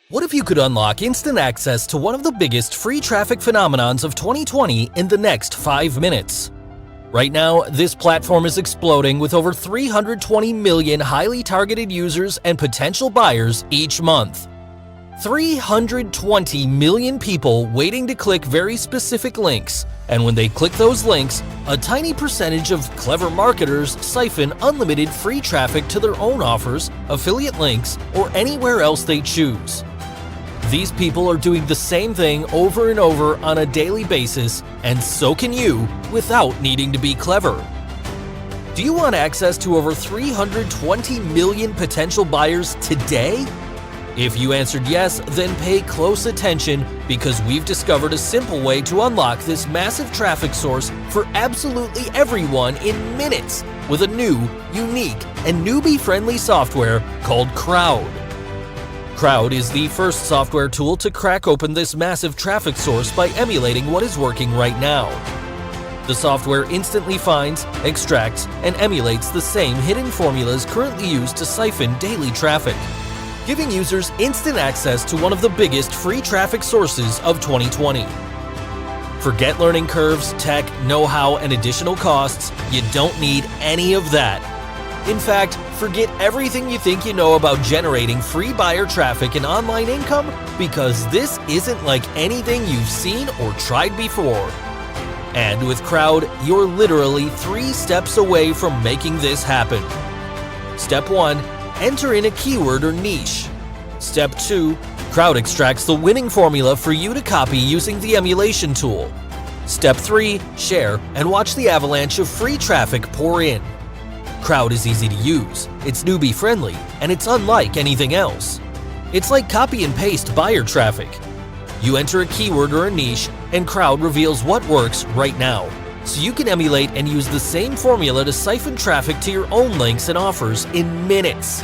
What if you could unlock instant access to one of the biggest free traffic phenomenons of 2020 in the next 5 minutes? Right now, this platform is exploding with over 320 million highly targeted users and potential buyers each month. 320 million people waiting to click very specific links, and when they click those links, a tiny percentage of clever marketers siphon unlimited free traffic to their own offers, affiliate links, or anywhere else they choose. These people are doing the same thing over and over on a daily basis, and so can you without needing to be clever. Do you want access to over 320 million potential buyers today? If you answered yes, then pay close attention because we've discovered a simple way to unlock this massive traffic source for absolutely everyone in minutes with a new, unique, and newbie-friendly software called Krowd. Krowd is the first software tool to crack open this massive traffic source by emulating what is working right now. The software instantly finds, extracts, and emulates the same hidden formulas currently used to siphon daily traffic, giving users instant access to one of the biggest free traffic sources of 2020. Forget learning curves, tech, know-how, and additional costs. You don't need any of that. In fact, forget everything you think you know about generating free buyer traffic and online income because this isn't like anything you've seen or tried before. And with Krowd, you're literally 3 steps away from making this happen. Step 1. Enter in a keyword or niche. Step 2. Krowd extracts the winning formula for you to copy using the emulation tool. Step 3. Share and watch the avalanche of free traffic pour in. Krowd is easy to use, it's newbie friendly, and it's unlike anything else. It's like copy and paste buyer traffic. You enter a keyword or a niche, and Krowd reveals what works right now, so you can emulate and use the same formula to siphon traffic to your own links and offers in minutes.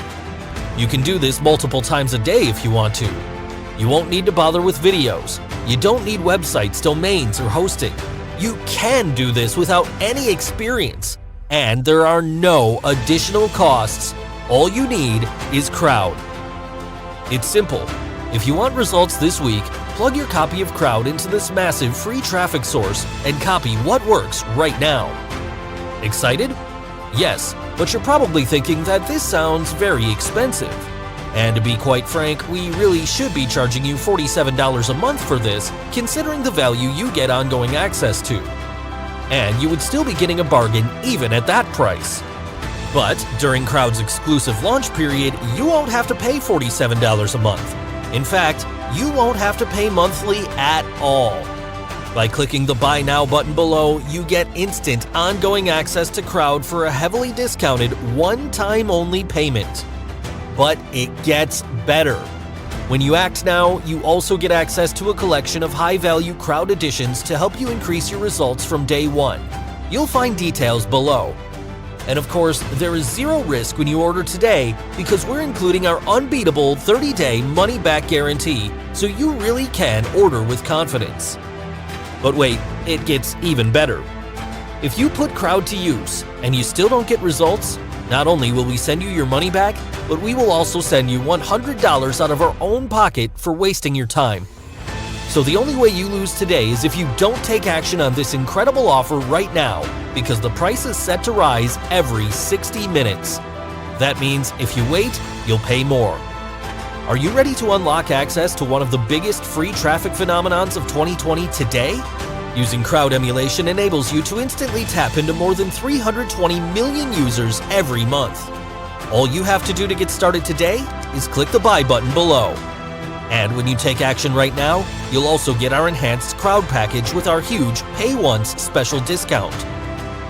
You can do this multiple times a day if you want to. You won't need to bother with videos. You don't need websites, domains, or hosting. You can do this without any experience. And there are no additional costs. All you need is Krowd. It's simple. If you want results this week, plug your copy of Krowd into this massive free traffic source and copy what works right now. Excited? Yes, but you're probably thinking that this sounds very expensive. And to be quite frank, we really should be charging you $47 a month for this, considering the value you get ongoing access to. And you would still be getting a bargain even at that price. But during Krowd's exclusive launch period, you won't have to pay $47 a month. In fact, you won't have to pay monthly at all. By clicking the Buy Now button below, you get instant, ongoing access to Krowd for a heavily discounted, one-time only payment. But it gets better. When you act now, you also get access to a collection of high-value Krowd editions to help you increase your results from day one. You'll find details below. And of course, there is zero risk when you order today because we're including our unbeatable 30-day money-back guarantee, so you really can order with confidence. But wait, it gets even better. If you put Krowd to use and you still don't get results, not only will we send you your money back, but we will also send you $100 out of our own pocket for wasting your time. So the only way you lose today is if you don't take action on this incredible offer right now, because the price is set to rise every 60 minutes. That means if you wait, you'll pay more. Are you ready to unlock access to one of the biggest free traffic phenomenons of 2020 today? Using Krowd emulation enables you to instantly tap into more than 320 million users every month. All you have to do to get started today is click the Buy button below. And when you take action right now, you'll also get our enhanced Krowd package with our huge Pay Once special discount.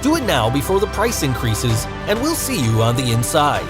Do it now before the price increases, and we'll see you on the inside.